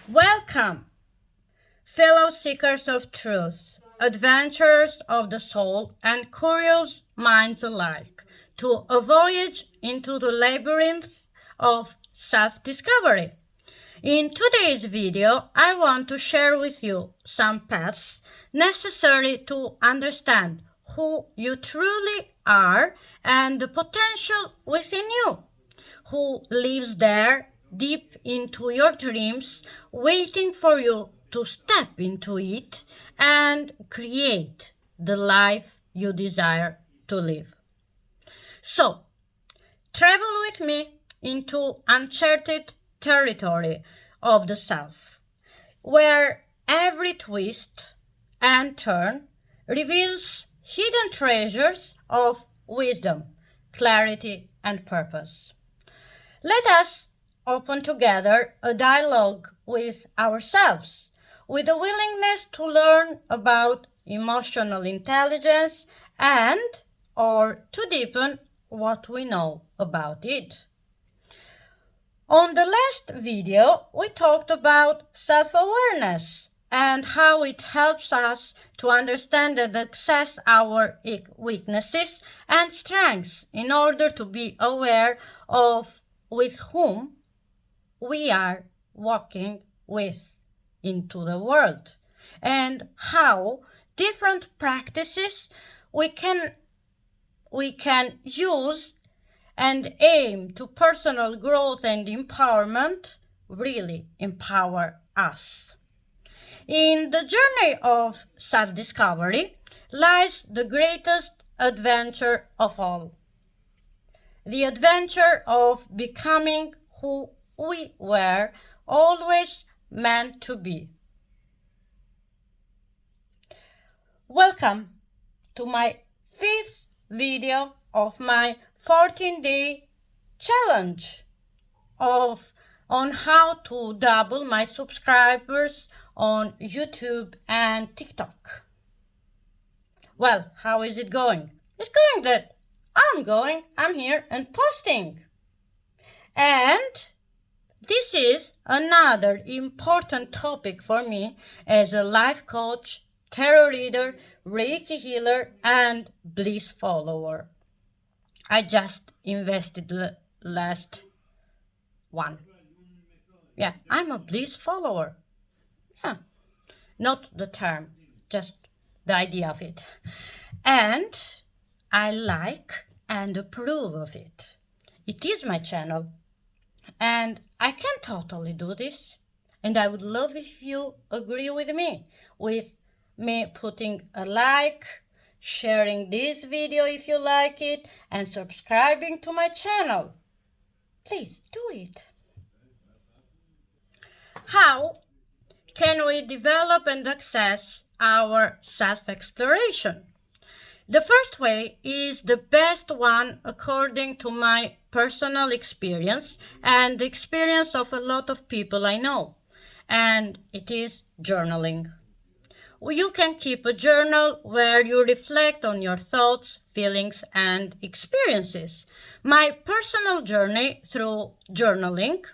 Welcome, fellow seekers of truth, adventurers of the soul, and curious minds alike, to a voyage into the labyrinth of self-discovery. In today's video, I want to share with you some paths necessary to understand who you truly are and the potential within you, who lives there deep into your dreams, waiting for you to step into it and create the life you desire to live. So, travel with me into uncharted territory of the self, where every twist and turn reveals hidden treasures of wisdom, clarity, and purpose. Let us open together a dialogue with ourselves, with a willingness to learn about emotional intelligence and or to deepen what we know about it. On the last video, we talked about self-awareness and how it helps us to understand and access our weaknesses and strengths in order to be aware of with whom we are walking with into the world and how different practices we can use and aim to personal growth and empowerment really empower us. In the journey of self-discovery lies the greatest adventure of all. The adventure of becoming who we were always meant to be. Welcome to my 5th video of my 14-day challenge on how to double my subscribers on YouTube and TikTok. Well, how is it going? It's going that I'm here and posting. And this is another important topic for me as a life coach, tarot reader, Reiki healer, and bliss follower. I just invested the last one. Yeah, I'm a bliss follower. Yeah, not the term, just the idea of it. And I like and approve of it. It is my channel. And I can totally do this. And I would love if you agree with me putting a like, sharing this video if you like it, and subscribing to my channel. Please do it. How can we develop and access our self-exploration? The first way is the best one according to my personal experience and the experience of a lot of people I know, and it is journaling. You can keep a journal where you reflect on your thoughts, feelings, and experiences. My personal journey through journaling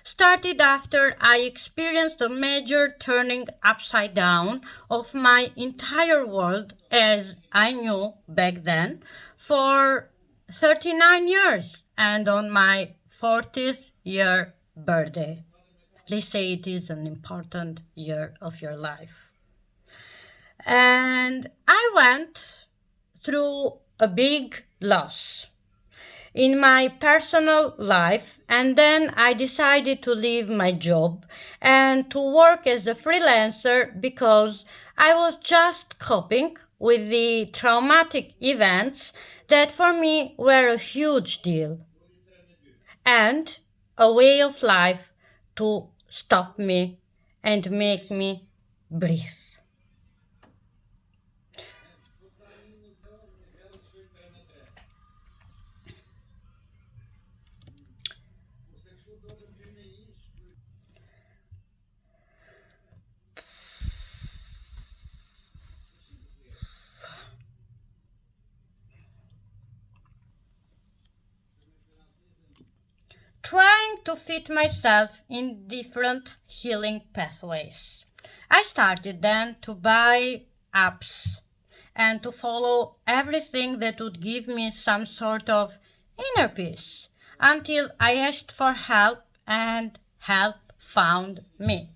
started after I experienced a major turning upside down of my entire world as I knew back then for 39 years and on my 40th year birthday. Let's say it is an important year of your life. And I went through a big loss in my personal life, and then I decided to leave my job and to work as a freelancer because I was just coping with the traumatic events that for me were a huge deal and a way of life to stop me and make me breathe. Trying tried to fit myself in different healing pathways. I started then to buy apps and to follow everything that would give me some sort of inner peace until I asked for help and help found me.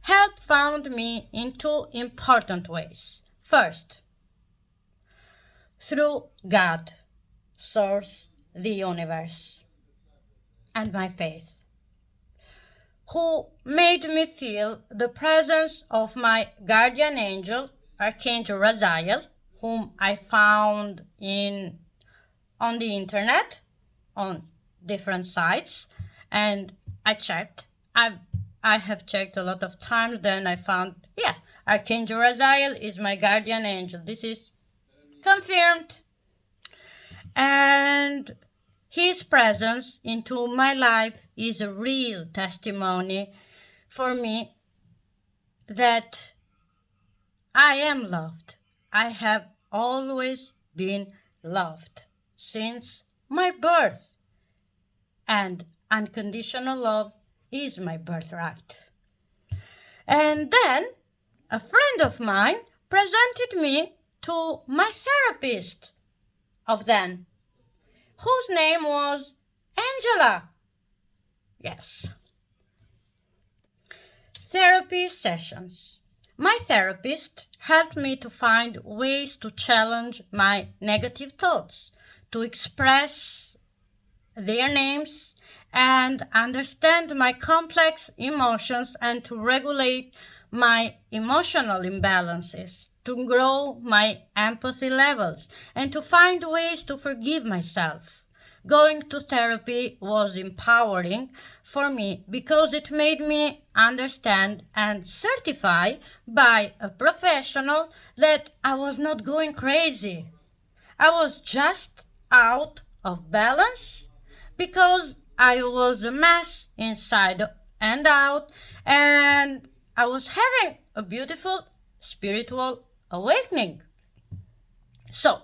Help found me in two important ways. First, through God, Source, the universe, and my faith, who made me feel the presence of my guardian angel, Archangel Raziel, whom I found on the internet, on different sites, and I checked. I have checked a lot of times, then I found, yeah, Archangel Raziel is my guardian angel. This is confirmed. And his presence into my life is a real testimony for me that I am loved. I have always been loved since my birth, and unconditional love is my birthright. And then a friend of mine presented me to my therapist of then, whose name was Angela. Yes. Therapy sessions. My therapist helped me to find ways to challenge my negative thoughts, to express their names and understand my complex emotions, and to regulate my emotional imbalances, to grow my empathy levels, and to find ways to forgive myself. Going to therapy was empowering for me because it made me understand and certify by a professional that I was not going crazy. I was just out of balance because I was a mess inside and out, and I was having a beautiful spiritual awakening. So,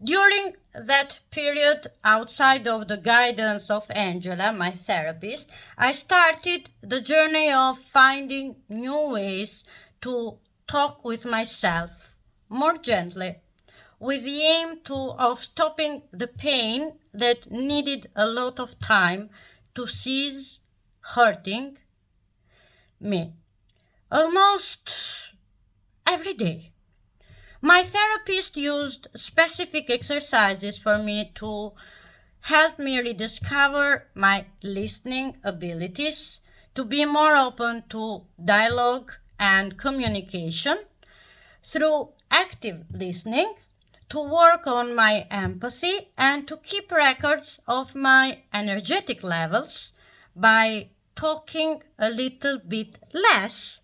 during that period, outside of the guidance of Angela, my therapist, I started the journey of finding new ways to talk with myself more gently, with the aim of stopping the pain that needed a lot of time to cease hurting me almost every day. My therapist used specific exercises for me to help me rediscover my listening abilities, to be more open to dialogue and communication through active listening, to work on my empathy, and to keep records of my energetic levels by talking a little bit less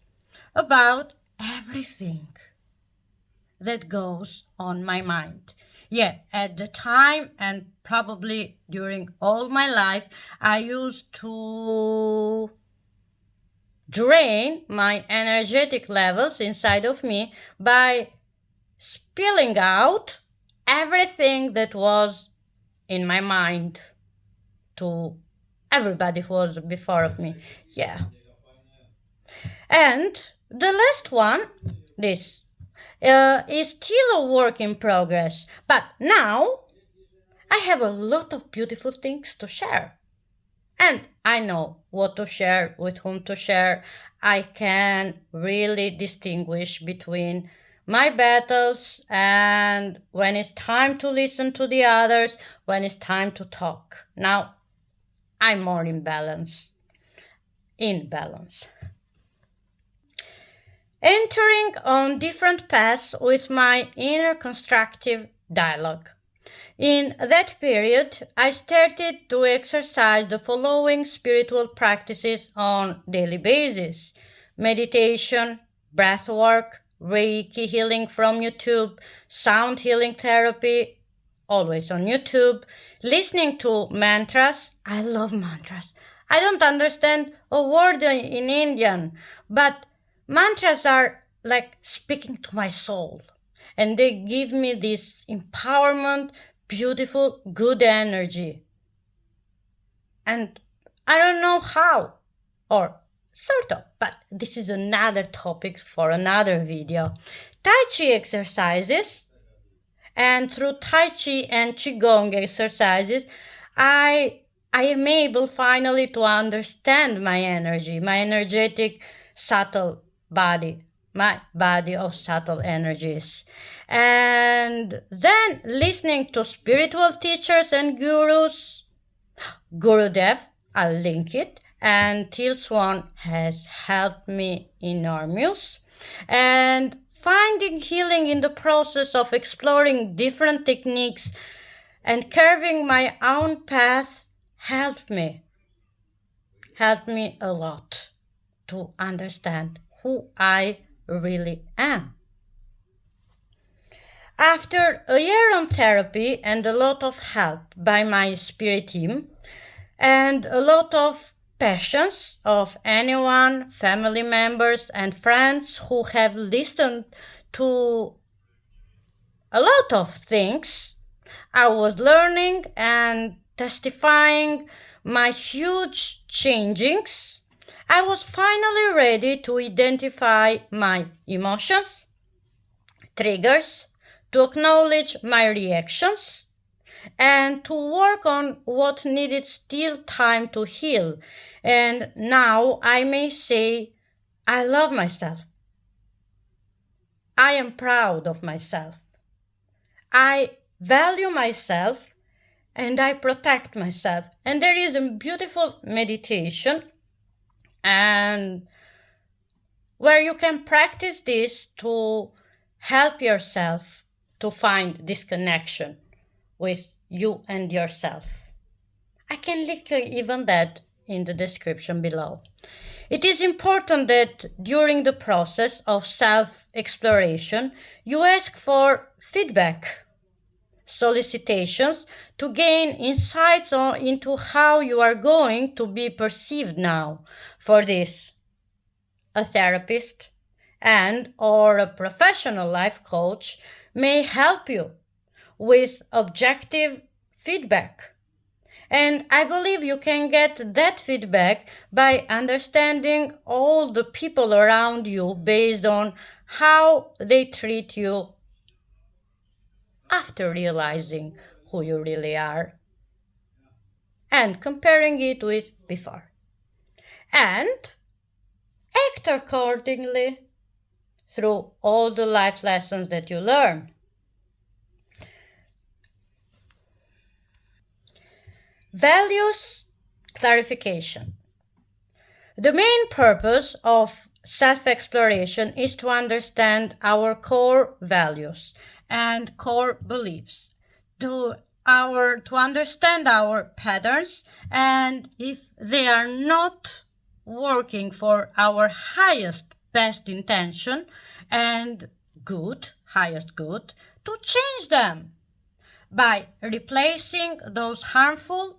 about everything that goes on my mind. Yeah, at the time and probably during all my life, I used to drain my energetic levels inside of me by spilling out everything that was in my mind to everybody who was before of me. Yeah. And the last one, this is still a work in progress, but now I have a lot of beautiful things to share. And I know what to share, with whom to share. I can really distinguish between my battles and when it's time to listen to the others, when it's time to talk. Now I'm more in balance. In balance. Entering on different paths with my inner constructive dialogue. In that period, I started to exercise the following spiritual practices on daily basis: meditation, breath work, Reiki healing from YouTube, sound healing therapy, always on YouTube, listening to mantras. I love mantras. I don't understand a word in Indian, but mantras are like speaking to my soul, and they give me this empowerment, beautiful, good energy. And I don't know how, or sort of, but this is another topic for another video. Tai Chi exercises, and through Tai Chi and Qigong exercises, I I am able finally to understand my energy, my energetic, subtle body, my body of subtle energies. And then listening to spiritual teachers and gurus, Gurudev, I'll link it, and Teal Swan has helped me enormous. And finding healing in the process of exploring different techniques and carving my own path helped me a lot to understand who I really am. After a year on therapy and a lot of help by my spirit team, and a lot of passions of anyone, family members, and friends who have listened to a lot of things, I was learning and testifying my huge changings. I was finally ready to identify my emotions, triggers, to acknowledge my reactions, and to work on what needed still time to heal. And now I may say, I love myself. I am proud of myself. I value myself and I protect myself. And there is a beautiful meditation and where you can practice this to help yourself to find this connection with you and yourself. I can link even that in the description below. It is important that during the process of self-exploration, you ask for feedback, solicitations to gain insights into how you are going to be perceived now. For this, a therapist and or a professional life coach may help you with objective feedback. And I believe you can get that feedback by understanding all the people around you based on how they treat you after realizing who you really are and comparing it with before. And act accordingly through all the life lessons that you learn. Values clarification. The main purpose of self-exploration is to understand our core values and core beliefs, to understand our patterns, and if they are not working for our highest best intention and good, highest good, to change them by replacing those harmful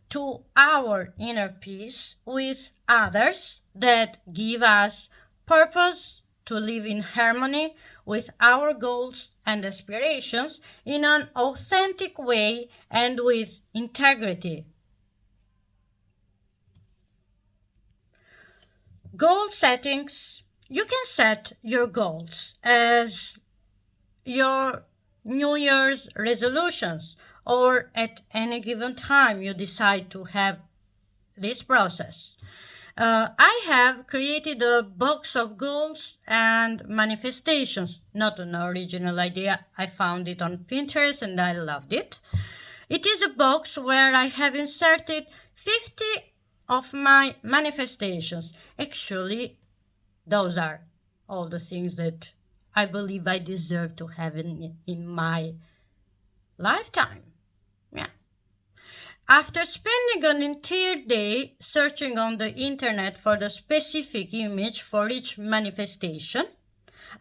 to our inner peace with others that give us purpose to live in harmony with our goals and aspirations in an authentic way and with integrity. Goal settings. You can set your goals as your New Year's resolutions or at any given time you decide to have this process. I have created a box of goals and manifestations, not an original idea. I found it on Pinterest and I loved it. It is a box where I have inserted 50 of my manifestations. Actually, those are all the things that I believe I deserve to have in my lifetime. Yeah. After spending an entire day searching on the internet for the specific image for each manifestation,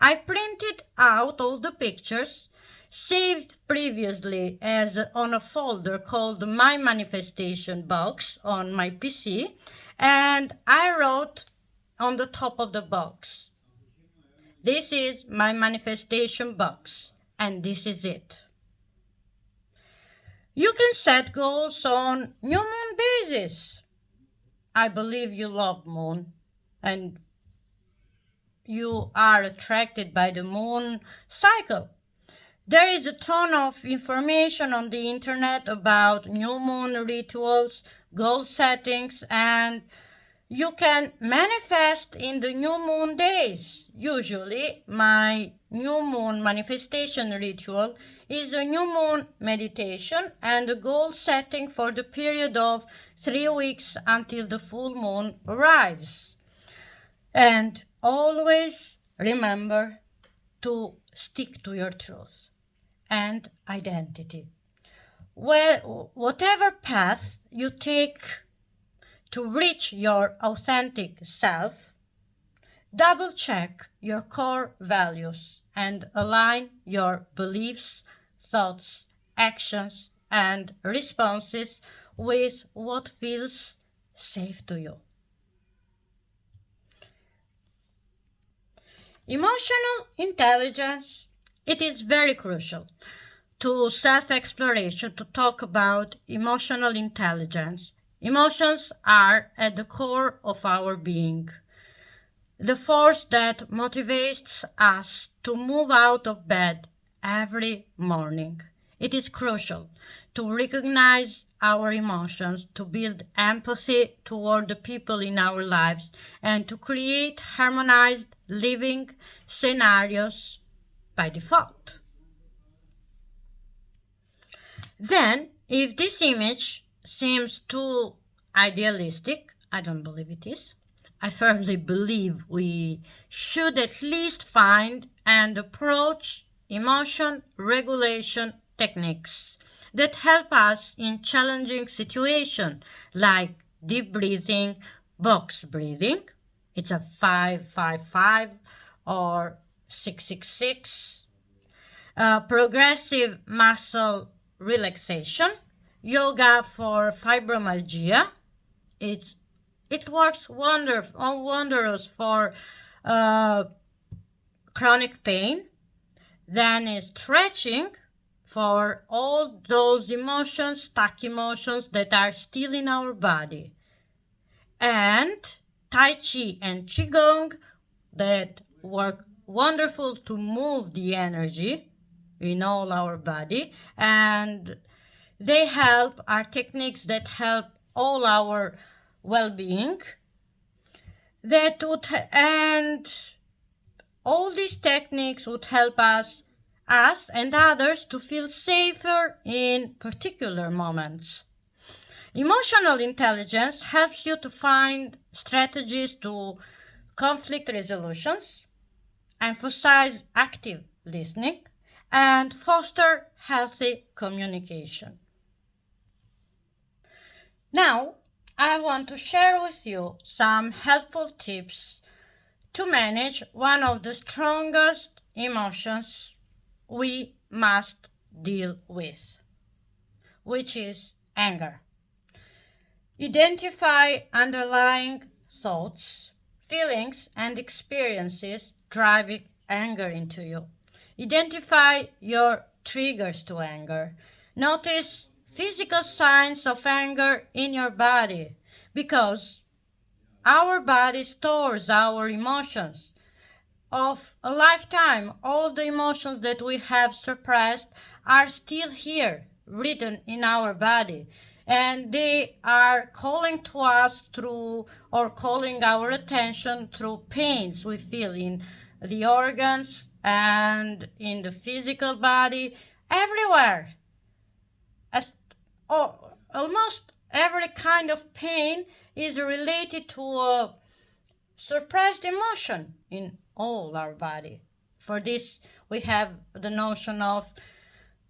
I printed out all the pictures saved previously as on a folder called My Manifestation Box on my PC, and I wrote on the top of the box, "This is my manifestation box, and this is it." You can set goals on new moon basis. I believe you love moon and you are attracted by the moon cycle. There is a ton of information on the internet about new moon rituals, goal settings, and you can manifest in the new moon days. Usually, my new moon manifestation ritual is a new moon meditation and a goal setting for the period of 3 weeks until the full moon arrives. And always remember to stick to your truth and identity. Well, whatever path you take to reach your authentic self, double check your core values and align your beliefs, thoughts, actions, and responses with what feels safe to you. Emotional intelligence, it is very crucial to self-exploration to talk about emotional intelligence. Emotions are at the core of our being, the force that motivates us to move out of bed every morning. It is crucial to recognize our emotions, to build empathy toward the people in our lives, and to create harmonized living scenarios by default. Then, if this image seems too idealistic, I don't believe it is. I firmly believe we should at least find and approach emotion regulation techniques that help us in challenging situations like deep breathing, box breathing. It's a 5-5-5 or 6-6-6. Progressive muscle relaxation, yoga for fibromyalgia. It works wonders for uh, chronic pain. Then is stretching for all those emotions, stuck emotions that are still in our body. And Tai Chi and Qigong that work wonderful to move the energy in all our body, and they are techniques that help all our well-being. And all these techniques would help us and others to feel safer in particular moments. Emotional intelligence helps you to find strategies to conflict resolutions, emphasize active listening, and foster healthy communication. Now, I want to share with you some helpful tips to manage one of the strongest emotions we must deal with, which is anger. Identify underlying thoughts, feelings, and experiences driving anger into you. Identify your triggers to anger. Notice physical signs of anger in your body because our body stores our emotions of a lifetime. All the emotions that we have suppressed are still here, written in our body. And they are calling to us through, or calling our attention through pains we feel in the organs and in the physical body, everywhere. Almost every kind of pain is related to a suppressed emotion in all our body. For this, we have the notion of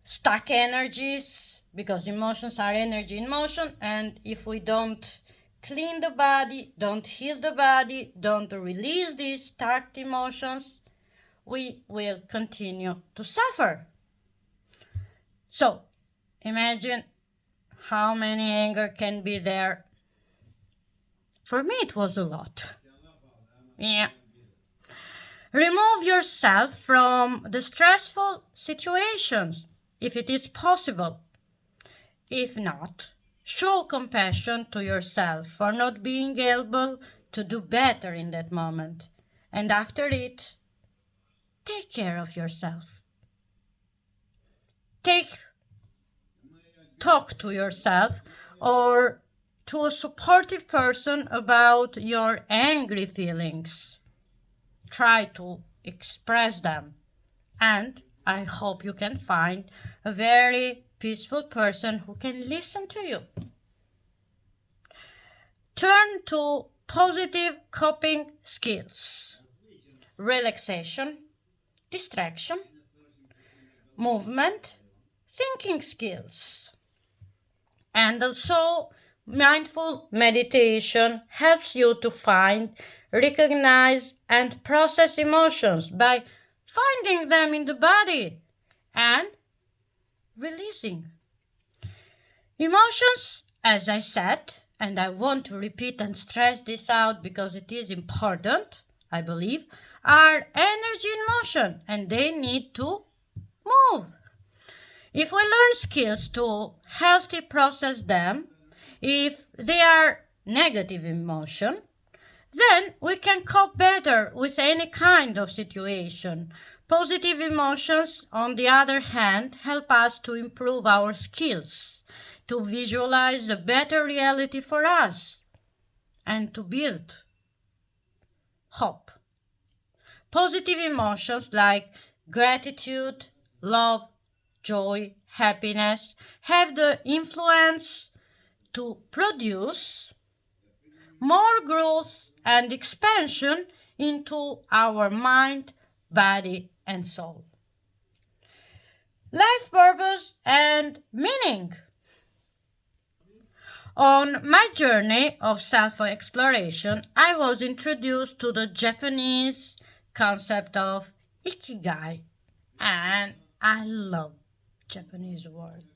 stuck energies, because emotions are energy in motion, and if we don't clean the body, don't heal the body, don't release these stuck emotions, we will continue to suffer. So, imagine how many anger can be there. For me, it was a lot. Yeah. Remove yourself from the stressful situations if it is possible. If not, Show compassion to yourself for not being able to do better in that moment. And after it, take care of yourself. Talk to yourself or to a supportive person about your angry feelings. Try to express them. And I hope you can find a very peaceful person who can listen to you. Turn to positive coping skills: relaxation, distraction, movement, thinking skills. And also, mindful meditation helps you to find, recognize, and process emotions by finding them in the body and releasing. Emotions, as I said, and I want to repeat and stress this out because it is important, I believe, are energy in motion and they need to move. If we learn skills to healthy process them, if they are negative emotion, then we can cope better with any kind of situation. Positive emotions, on the other hand, help us to improve our skills, to visualize a better reality for us, and to build hope. Positive emotions like gratitude, love, joy, happiness have the influence to produce more growth and expansion into our mind, body, and soul. Life purpose and meaning. On my journey of self-exploration, I was introduced to the Japanese concept of Ikigai, and I love Japanese word.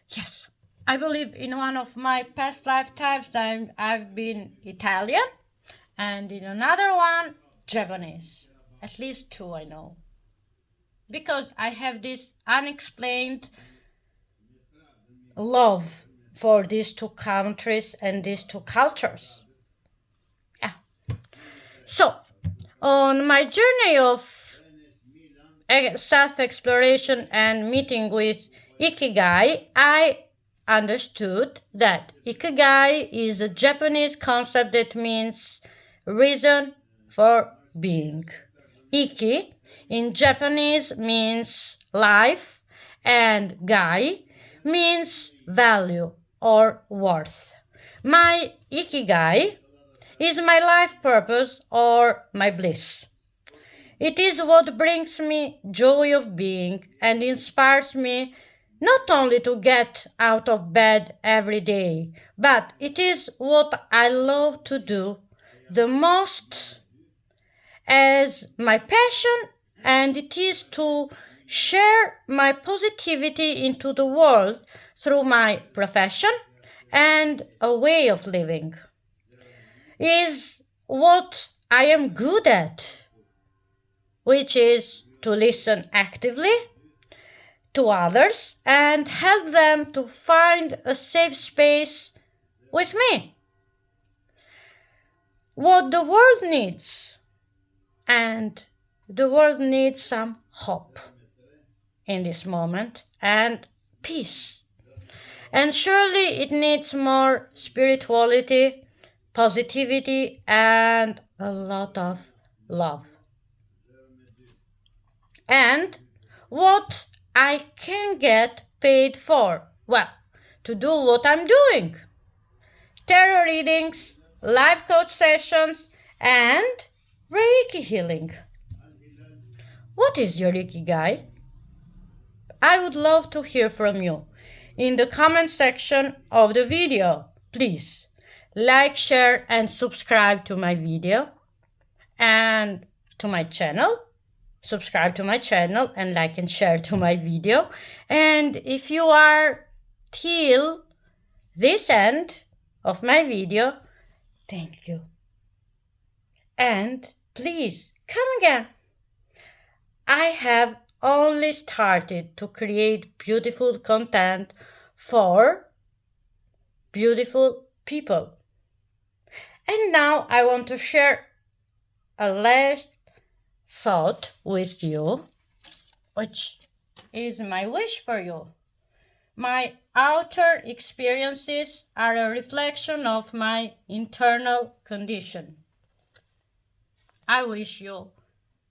Yes, I believe in one of my past lifetimes that I've been Italian, and in another one, Japanese. At least two I know. Because I have this unexplained love for these two countries and these two cultures. Yeah. So, on my journey of self-exploration and meeting with Ikigai, I understood that Ikigai is a Japanese concept that means reason for being. Iki in Japanese means life and gai means value or worth. My Ikigai is my life purpose or my bliss. It is what brings me joy of being and inspires me not only to get out of bed every day, but it is what I love to do the most as my passion, and it is to share my positivity into the world through my profession and a way of living. Is what I am good at, which is to listen actively to others and help them to find a safe space with me. What the world needs, and the world needs some hope in this moment and peace. And surely it needs more spirituality, positivity, and a lot of love. And what I can get paid for? Well, to do what I'm doing. Tarot readings, life coach sessions, and Reiki healing. What is your Ikigai? I would love to hear from you in the comment section of the video. Please like, share, and subscribe to my video and to my channel. Subscribe to my channel and like and share to my video. And if you are till this end of my video, thank you. And please come again. I have only started to create beautiful content for beautiful people. And now I want to share a last thought with you, which is my wish for you. My outer experiences are a reflection of my internal condition. I wish you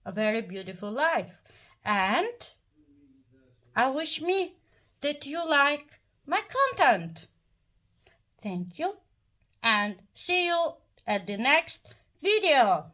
a very beautiful life, and I wish me that you like my content. Thank you, and see you at the next video.